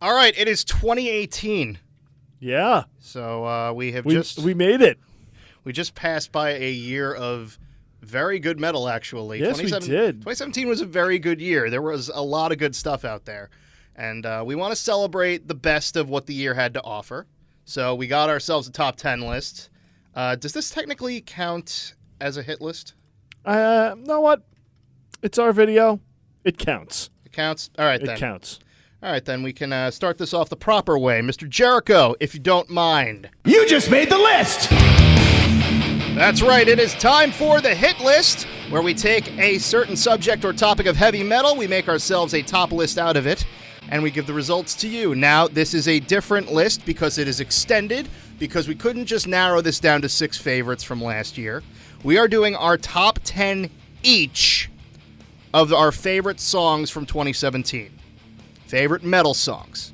All right, it is 2018. Yeah. So we made it. We just passed by a year of very good metal, actually. Yes, we did. 2017 was a very good year. There was a lot of good stuff out there. And we want to celebrate the best of what the year had to offer. So we got ourselves a top 10 list. Does this technically count as a hit list? Know what? It's our video. It counts. It counts? All right, then. It counts. All right, then we can start this off the proper way. Mr. Jericho, if you don't mind. You just made the list! That's right. It is time for the hit list, where we take a certain subject or topic of heavy metal, we make ourselves a top list out of it, and we give the results to you. Now, this is a different list because it is extended, because we couldn't just narrow this down to 6 favorites from last year. We are doing our top 10 each of our favorite songs from 2017. Favorite metal songs.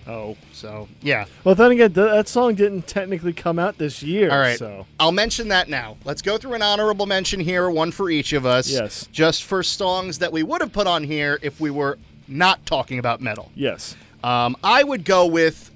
Oh. So, yeah. Well, then again, that song didn't technically come out this year. All right. So. I'll mention that now. Let's go through an honorable mention here, one for each of us. Yes. Just for songs that we would have put on here if we were not talking about metal. Yes. I would go with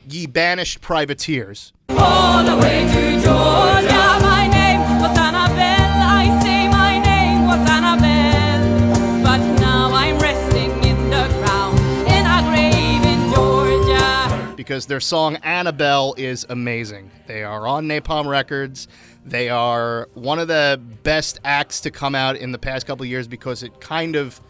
Ye Banished Privateers. All the way to Georgia, my name was Annabelle. I say my name was Annabelle. But now I'm resting in the ground in a grave in Georgia. Because their song Annabelle is amazing. They are on Napalm Records. They are one of the best acts to come out in the past couple of years because it kind of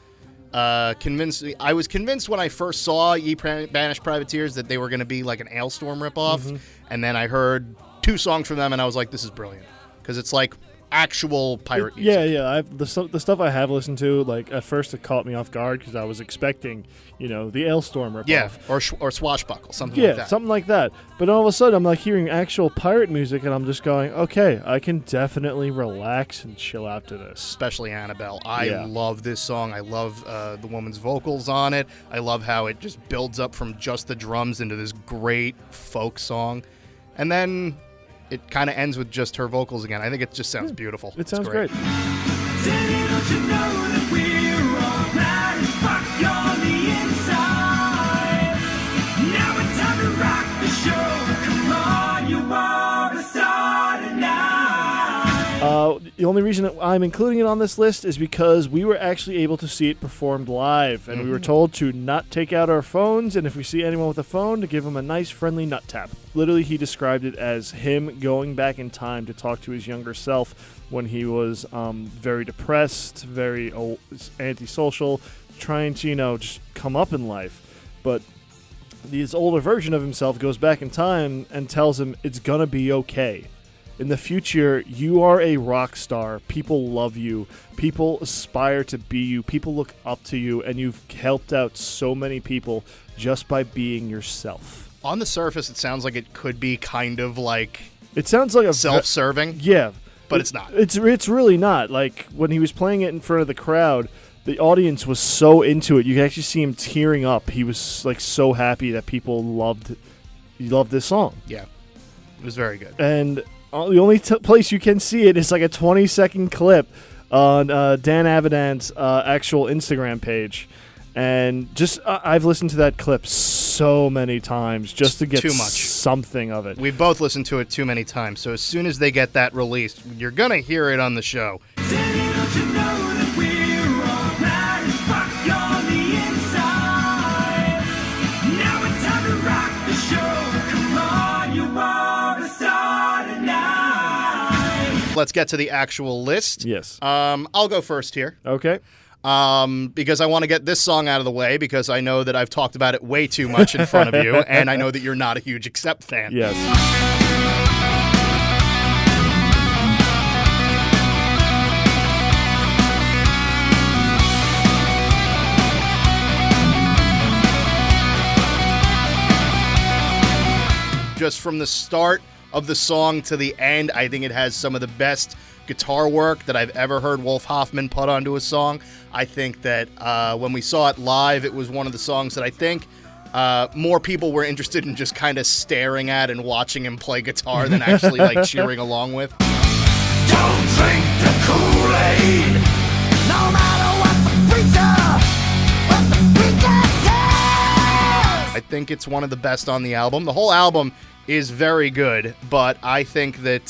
convinced me. I was convinced when I first saw Ye Banished Privateers that they were going to be like an Ailstorm ripoff, and then I heard 2 songs from them, and I was like, "This is brilliant," because it's like actual pirate music. Yeah. The stuff I have listened to, like at first it caught me off guard because I was expecting, the Ailstorm ripoff. Yeah, or Swashbuckle, something like that. Yeah, something like that. But all of a sudden, I'm like hearing actual pirate music, and I'm just going, okay, I can definitely relax and chill out to this. Especially Annabelle. I love this song. I love the woman's vocals on it. I love how it just builds up from just the drums into this great folk song. And then it kind of ends with just her vocals again. I think it just sounds beautiful. It sounds great. The only reason that I'm including it on this list is because we were actually able to see it performed live, and we were told to not take out our phones, and if we see anyone with a phone, to give them a nice friendly nut tap. Literally, he described it as him going back in time to talk to his younger self when he was very depressed, very antisocial, trying to, just come up in life. But this older version of himself goes back in time and tells him it's gonna be okay. In the future, you are a rock star. People love you. People aspire to be you. People look up to you, and you've helped out so many people just by being yourself. On the surface, it sounds like it could be kind of like it sounds like a self-serving. Yeah, but it's not. It's really not. Like when he was playing it in front of the crowd, the audience was so into it. You could actually see him tearing up. He was like so happy that people loved this song. Yeah, it was very good. And the only place you can see it is like a 20-second clip on Dan Avidan's actual Instagram page. And just I've listened to that clip so many times just to get too much something of it. We've both listened to it too many times. So as soon as they get that released, you're going to hear it on the show. Let's get to the actual list. Yes. I'll go first here. Okay. Because I want to get this song out of the way because I know that I've talked about it way too much in front of you, and I know that you're not a huge Accept fan. Yes. Just from the start of the song to the end, I think it has some of the best guitar work that I've ever heard Wolf Hoffman put onto a song. I think that when we saw it live, it was one of the songs that I think more people were interested in just kind of staring at and watching him play guitar than actually like cheering along with. Don't drink the Kool-Aid, no matter what the preacher says. I think it's one of the best on the album. The whole album is very good, but I think that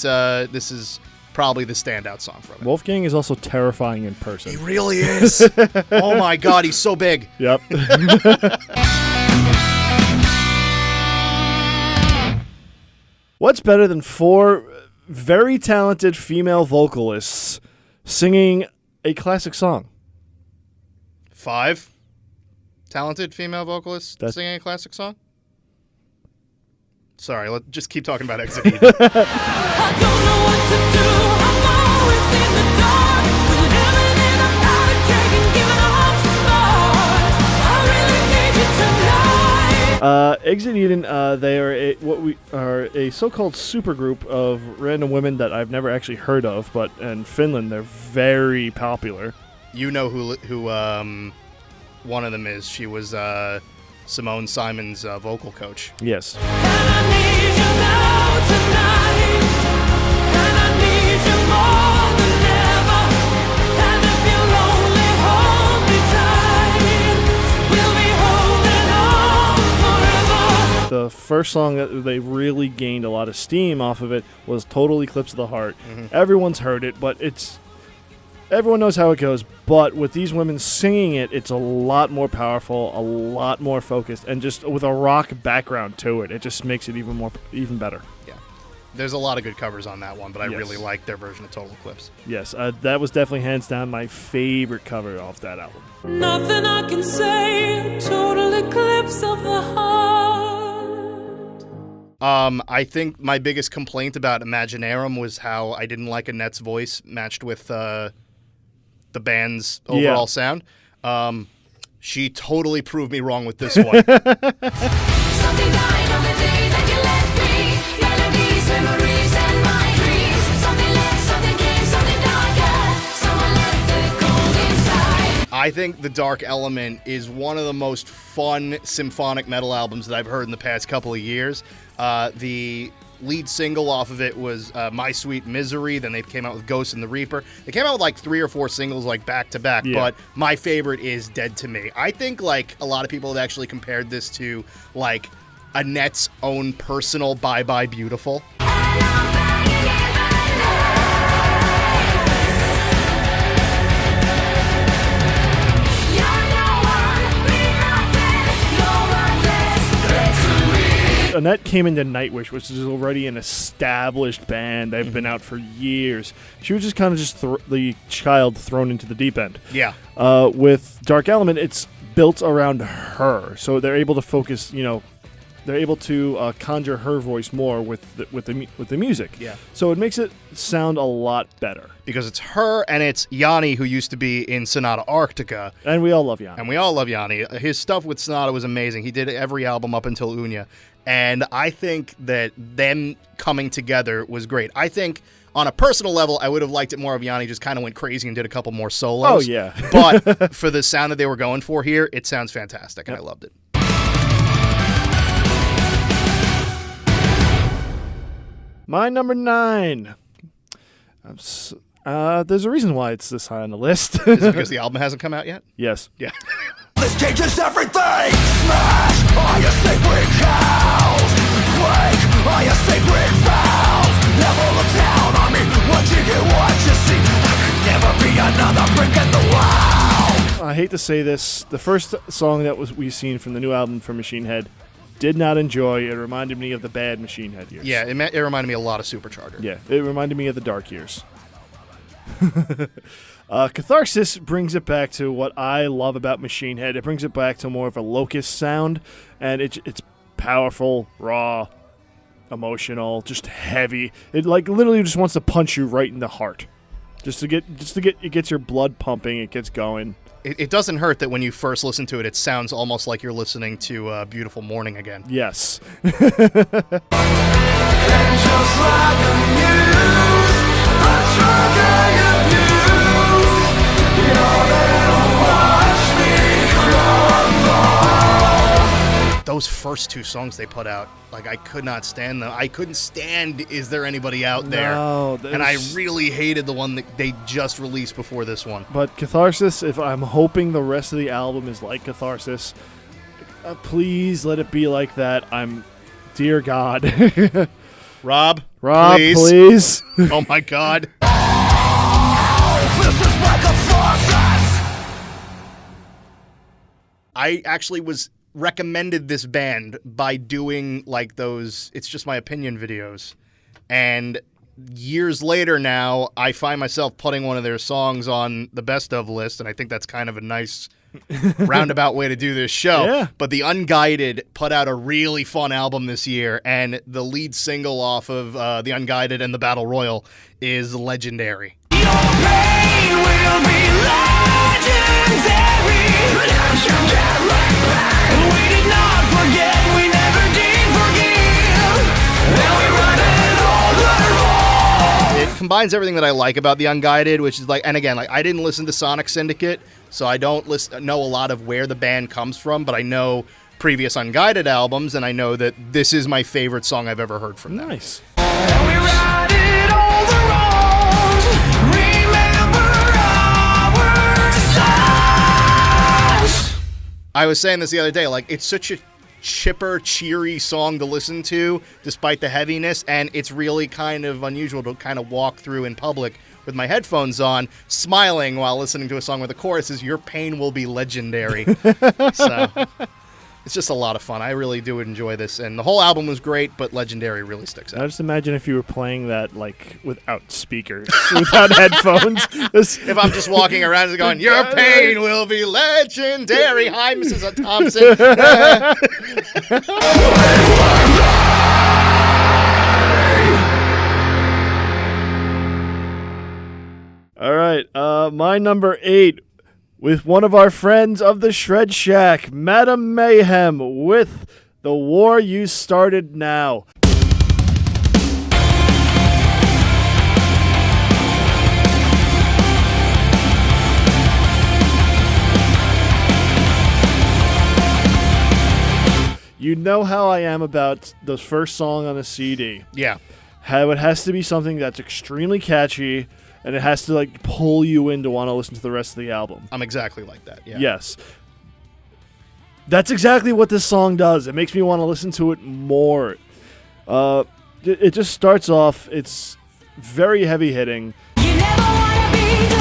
this is probably the standout song from it. Wolfgang is also terrifying in person. He really is. Oh my God, he's so big. Yep. What's better than 4 very talented female vocalists singing a classic song? 5 talented female vocalists singing a classic song? Sorry, let's just keep talking about Exit Eden. I don't know what to do. I'm always in the dark. With living in a powder keg and giving off sparks. I really need you tonight. Exit Eden, they are what are a so-called supergroup of random women that I've never actually heard of, but in Finland they're very popular. You know who one of them is. She was Simone Simon's vocal coach. Yes. And I need you now tonight. And I need you more than ever. And if you're lonely, hold me tight. We'll be holding on forever. The first song that they really gained a lot of steam off of it was Total Eclipse of the Heart. Mm-hmm. Everyone's heard it, but everyone knows how it goes. But with these women singing it, it's a lot more powerful, a lot more focused, and just with a rock background to it, it just makes it even better. Yeah. There's a lot of good covers on that one, but I Yes. really like their version of Total Eclipse. Yes, that was definitely hands down my favorite cover off that album. Nothing I can say. Total eclipse of the heart. I think my biggest complaint about Imaginarum was how I didn't like Annette's voice matched with the band's overall sound. She totally proved me wrong with this one. Something died on the day that you left me. Melodies, memories, and my dreams. Something left, something came, something darker. Someone left the cold inside. I think The Dark Element is one of the most fun symphonic metal albums that I've heard in the past couple of years. The lead single off of it was My Sweet Misery. Then they came out with Ghost and the Reaper. They came out with like 3 or 4 singles like back to back, but my favorite is Dead to Me. I think like a lot of people have actually compared this to like Annette's own personal Bye Bye Beautiful. Annette came into Nightwish, which is already an established band. They've been out for years. She was just kind of the child thrown into the deep end. Yeah. With Dark Element, it's built around her, so they're able to focus. They're able to conjure her voice more with the music. Yeah. So it makes it sound a lot better. Because it's her and it's Yanni, who used to be in Sonata Arctica. And we all love Yanni. And we all love Yanni. His stuff with Sonata was amazing. He did every album up until Unya. And I think that them coming together was great. I think on a personal level, I would have liked it more if Yanni just kind of went crazy and did a couple more solos. Oh, yeah. But for the sound that they were going for here, it sounds fantastic, and I loved it. My number 9. There's a reason why it's this high on the list. Is it because the album hasn't come out yet? Yes. Yeah. This changes everything. Smash all your sacred cows. Break all your sacred vows. Never look down on me. What you get, what you see. I could never be another brick in the wall. I hate to say this. The first song that we've seen from the new album from Machine Head, did not enjoy. It reminded me of the bad Machine Head years. Yeah, it reminded me a lot of Supercharger. Yeah, it reminded me of the dark years. Catharsis brings it back to what I love about Machine Head. It brings it back to more of a Locust sound, and it's powerful, raw, emotional, just heavy. It like literally just wants to punch you right in the heart, just to get it gets your blood pumping. It gets going. It doesn't hurt that when you first listen to it, it sounds almost like you're listening to Beautiful Morning again. Yes. And just like the news, a drug I abuse. You're there to watch me crumble. Those first 2 songs they put out, like I could not stand them. I couldn't stand Is There Anybody Out There? No, and I really hated the one that they just released before this one. But Catharsis, if I'm hoping the rest of the album is like Catharsis, Please let it be like that. Dear God. Rob, Rob, please. please. Oh my God. This is like a process. I actually was recommended this band by doing like those It's Just My Opinion videos. And years later now, I find myself putting one of their songs on the best of list, and I think that's kind of a nice roundabout way to do this show. Yeah. But the Unguided put out a really fun album this year, and the lead single off of the Unguided and the Battle Royal is Legendary. Your pain will be legendary. Redemption can't look back. We did not forget, we never did forgive. And we run it all the wrong. It combines everything that I like about the Unguided, which is like, and again, like I didn't listen to Sonic Syndicate, so I don't know a lot of where the band comes from, but I know previous Unguided albums, and I know that this is my favorite song I've ever heard from them. Nice. And we righted all the wrongs. Remember our sons. I was saying this the other day, like it's such a chipper, cheery song to listen to, despite the heaviness, and it's really kind of unusual to kind of walk through in public with my headphones on, smiling while listening to a song where the chorus is "Your pain will be legendary." So it's just a lot of fun. I really do enjoy this, and the whole album was great, but Legendary really sticks I out. just imagine if you were playing that like without speakers, without headphones. If I'm just walking around and going, "Your pain will be legendary." Hi, Mrs. Thompson. All right, my number 8 with one of our friends of the Shred Shack, Madam Mayhem, with The War You Started Now. You know how I am about the first song on a CD. Yeah. How it has to be something that's extremely catchy, and it has to like pull you in to want to listen to the rest of the album. I'm exactly like that. Yeah. Yes. That's exactly what this song does. It makes me want to listen to it more. It just starts off, it's very heavy hitting. You never wanna be defeated,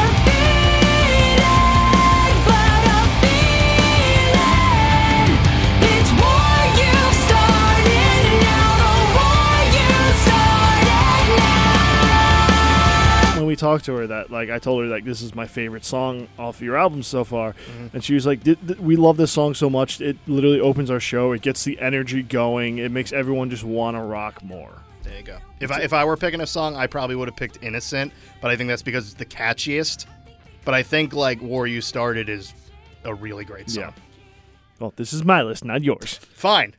but a feeling. It's war you've started now, the war you started now. When we talked to her, that like I told her like this is my favorite song off your album so far, and she was like, "We love this song so much. It literally opens our show. It gets the energy going. It makes everyone just want to rock more." There you go. If I were picking a song, I probably would have picked Innocent, but I think that's because it's the catchiest. But I think like War You Started is a really great song. Yeah. Well, this is my list, not yours. Fine.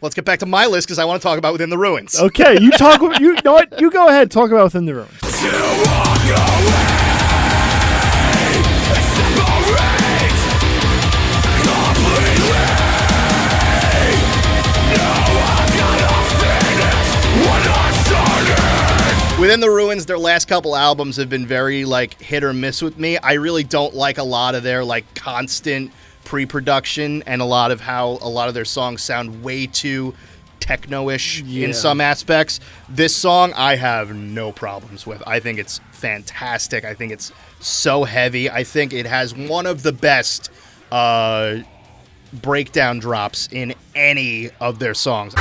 Let's get back to my list because I want to talk about Within the Ruins. Okay, you talk. You know what? You go ahead. Talk about Within the Ruins. Within the Ruins, their last couple albums have been very like hit or miss with me. I really don't like a lot of their like constant pre-production and a lot of how a lot of their songs sound way too techno-ish in some aspects. This song I have no problems with. I think it's fantastic. I think it's so heavy. I think it has one of the best breakdown drops in any of their songs.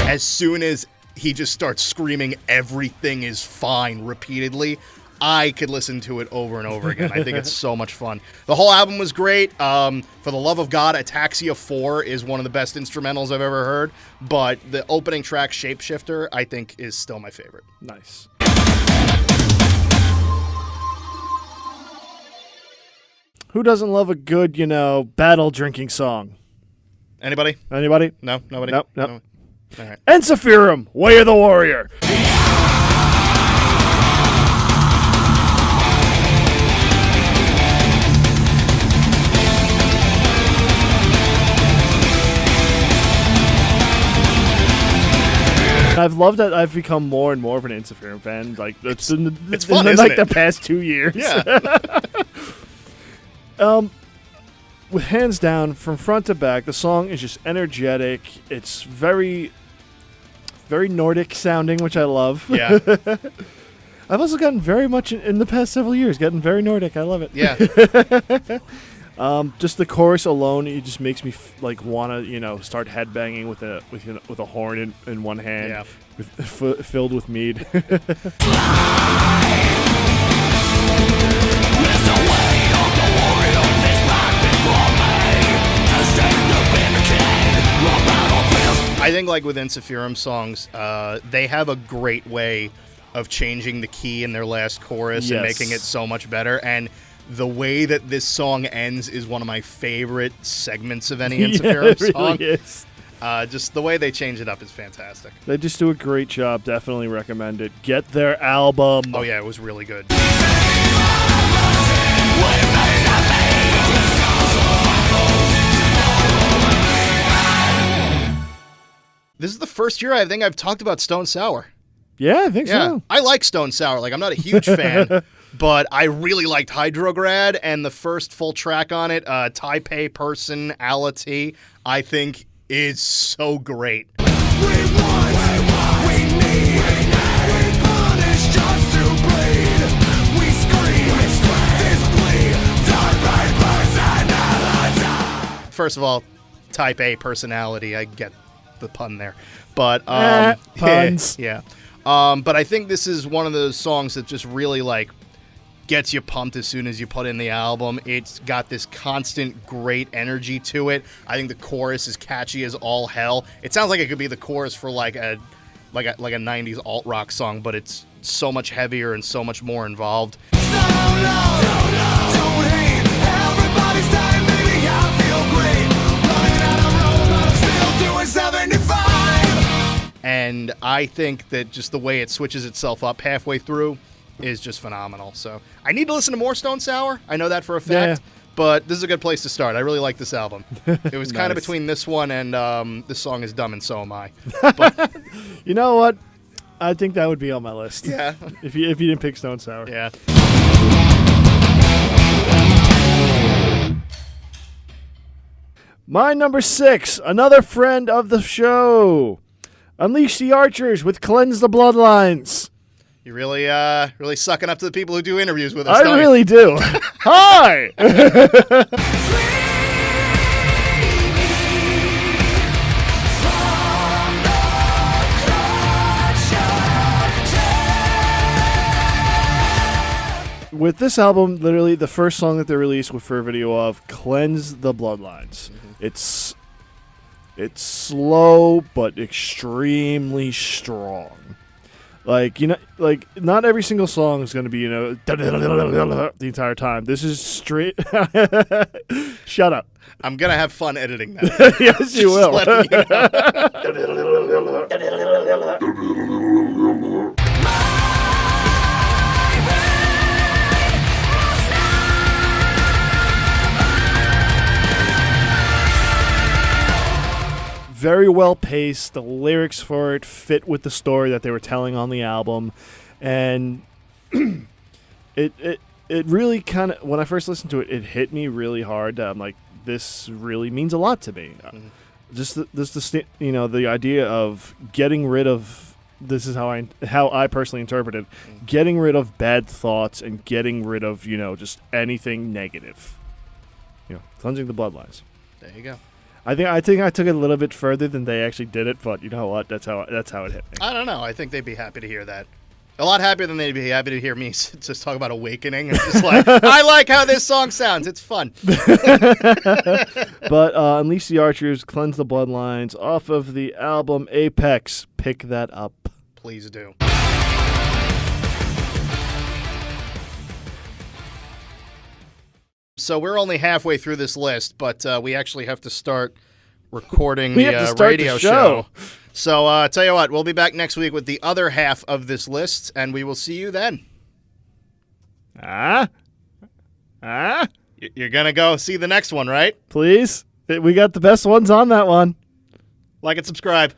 As soon as he just starts screaming, "Everything is fine," repeatedly, I could listen to it over and over again. I think it's so much fun. The whole album was great. For the love of God, Ataxia 4 is one of the best instrumentals I've ever heard, but the opening track, Shapeshifter, I think is still my favorite. Nice. Who doesn't love a good, battle drinking song? Anybody? Anybody? No? Nobody? Nope. No? All right. Ensiferum, Way of the Warrior. I've loved that I've become more and more of an Interference fan. Like it's fun, in isn't like it? the past 2 years. Yeah. With hands down, from front to back, the song is just energetic. It's very, very Nordic sounding, which I love. Yeah. I've also gotten very much in the past several years, gotten very Nordic. I love it. Yeah. Just the chorus alone, it just makes me wanna start headbanging with a horn in one hand, Yeah. filled with mead. I think like with Interferum songs, they have a great way of changing the key in their last chorus and Yes. making it so much better. And the way that this song ends is one of my favorite segments of any Interferum yeah, it song. really is. Just the way they change it up is fantastic. They just do a great job. Definitely recommend it. Get their album. Oh yeah, it was really good. This is the first year I think I've talked about Stone Sour. Yeah, I think Yeah, so. I like Stone Sour. Like, I'm not a huge fan, but I really liked Hydrograd, and the first full track on it, Taipei Personality, I think is so great. We want, we need, we punish just to bleed. We scream, this plea, Taipei personality. First of all, Type A Personality, I get the pun there, but puns. yeah. But I think this is one of those songs that just really like gets you pumped as soon as you put in the album. It's got this constant great energy to it. I think the chorus is catchy as all hell. It sounds like it could be the chorus for like a 90s alt rock song, but it's so much heavier and so much more involved. Don't hate, everybody's dying, baby, I feel great. Running out of road, but I'm still doing 75. And I think that just the way it switches itself up halfway through is just phenomenal. So I need to listen to more Stone Sour. I know that for a fact. Yeah. But this is a good place to start. I really like this album. It was kind of Nice. between this one and this song is Dumb and So Am I. You know what? I think that would be on my list. Yeah. If you didn't pick Stone Sour. Yeah. My number 6, another friend of the show. Unleash the Archers with Cleanse the Bloodlines. You're really sucking up to the people who do interviews with us, I don't you? really do. Hi! With this album, literally the first song that they released for a video of Cleanse the Bloodlines. It's slow but extremely strong. Like, not every single song is going to be, the entire time. This is straight. Shut up. I'm going to have fun editing that. Yes, you Just will. letting you know. Very well paced. The lyrics for it fit with the story that they were telling on the album, and it really kind of, when I first listened to it, it hit me really hard. I'm like, this really means a lot to me. Just the idea of getting rid of, this is how I personally interpret it, getting rid of bad thoughts and getting rid of just anything negative. Cleansing the bloodlines. There you go. I think I took it a little bit further than they actually did it, but you know what? That's how it hit me. I don't know. I think they'd be happy to hear that. A lot happier than they'd be happy to hear me just talk about Awakening. It's just like, I like how this song sounds. It's fun. But Unleash the Archers, Cleanse the Bloodlines, off of the album Apex. Pick that up. Please do. So we're only halfway through this list, but we actually have to start recording We the have to start the radio show. So tell you what, we'll be back next week with the other half of this list, and we will see you then. You're going to go see the next one, right? Please? We got the best ones on that one. Like and subscribe.